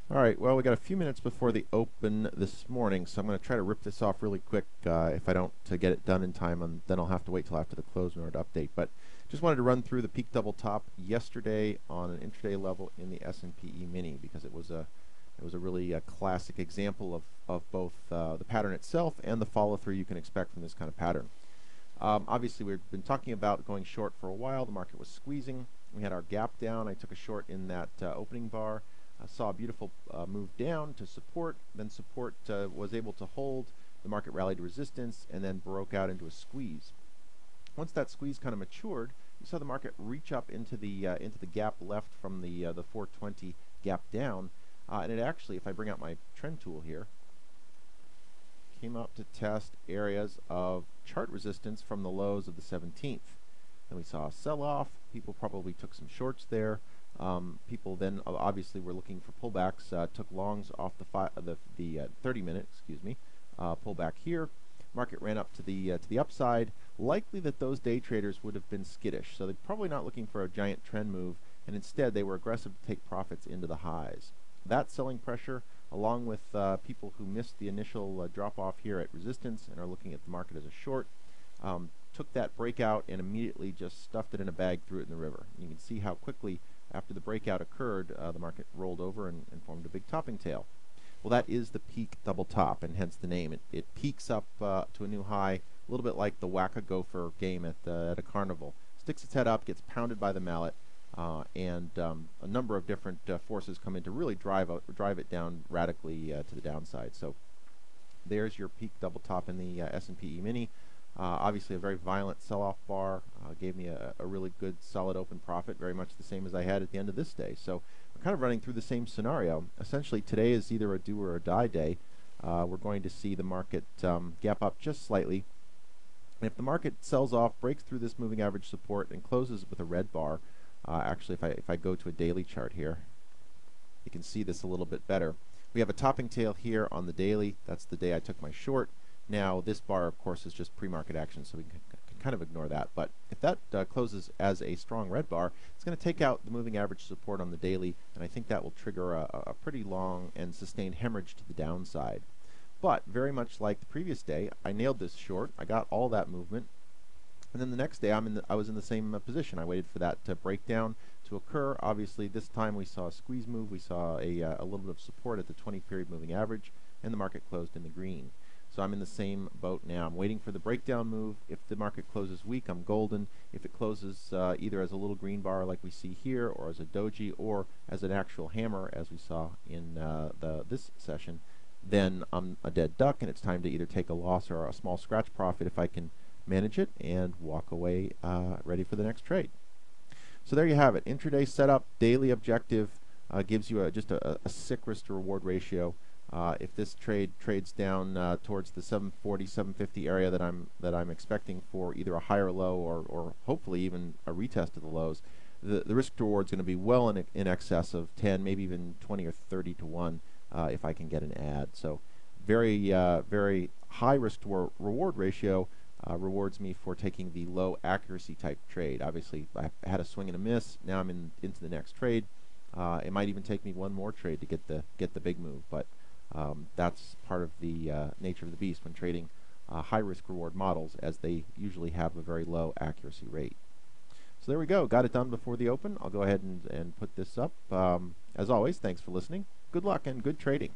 All right, well, we got a few minutes before the open this morning, so I'm going to try to rip this off really quick. If I don't get it done in time, then I'll have to wait till after the close in order to update. But just wanted to run through the peak double top yesterday on an intraday level in the S&P E-mini because it was a really classic example of both the pattern itself and the follow through you can expect from this kind of pattern. Obviously, we've been talking about going short for a while. The market was squeezing. We had our gap down. I took a short in that opening bar. I saw a beautiful move down to support. Then support was able to hold. The market rallied to resistance and then broke out into a squeeze. Once that squeeze kind of matured, you saw the market reach up into the gap left from the 420 gap down, and it actually, if I bring out my trend tool here, came up to test areas of chart resistance from the lows of the 17th. Then we saw a sell-off. People probably took some shorts there. People then obviously were looking for pullbacks, took longs off the 30-minute, excuse me, pullback here. Market ran up to the upside. Likely that those day traders would have been skittish, so they're probably not looking for a giant trend move, and instead they were aggressive to take profits into the highs. That selling pressure, along with people who missed the initial drop-off here at resistance and are looking at the market as a short, took that breakout and immediately just stuffed it in a bag, threw it in the river. You can see how quickly after the breakout occurred, the market rolled over and formed a big topping tail. Well, that is the peak double top, and hence the name. It peaks up to a new high, a little bit like the whack-a-gopher game at a carnival. Sticks its head up, gets pounded by the mallet, and a number of different forces come in to really drive it down radically to the downside. So there's your peak double top in the S&P E-mini. Obviously a very violent sell-off bar, gave me a really good solid open profit, very much the same as I had at the end of this day. So we're kind of running through the same scenario. Essentially today is either a do or a die day. We're going to see the market gap up just slightly. And if the market sells off, breaks through this moving average support and closes with a red bar, actually if I go to a daily chart here, you can see this a little bit better. We have a topping tail here on the daily. That's the day I took my short. Now, this bar, of course, is just pre-market action, so we can kind of ignore that. But if that closes as a strong red bar, it's going to take out the moving average support on the daily, and I think that will trigger a pretty long and sustained hemorrhage to the downside. But very much like the previous day, I nailed this short. I got all that movement. And then the next day, I was in the same position. I waited for that breakdown to occur. Obviously, this time we saw a squeeze move. We saw a little bit of support at the 20-period moving average, and the market closed in the green. So I'm in the same boat now. I'm waiting for the breakdown move. If the market closes weak, I'm golden. If it closes either as a little green bar like we see here, or as a doji, or as an actual hammer as we saw in this session, then I'm a dead duck, and it's time to either take a loss or a small scratch profit if I can manage it and walk away ready for the next trade. So there you have it. Intraday setup, daily objective, gives you just a sick risk to reward ratio. If this trade trades down towards the 740, 750 area that I'm expecting for either a higher low or hopefully even a retest of the lows, the risk to reward is going to be well in excess of 10, maybe even 20 or 30 to 1 if I can get an add. So very high risk to reward ratio rewards me for taking the low accuracy type trade. Obviously, I had a swing and a miss. Now I'm into the next trade. It might even take me one more trade to get the big move, but that's part of the nature of the beast when trading high risk reward models, as they usually have a very low accuracy rate. So there we go. Got it done before the open. I'll go ahead and put this up. As always, thanks for listening. Good luck and good trading.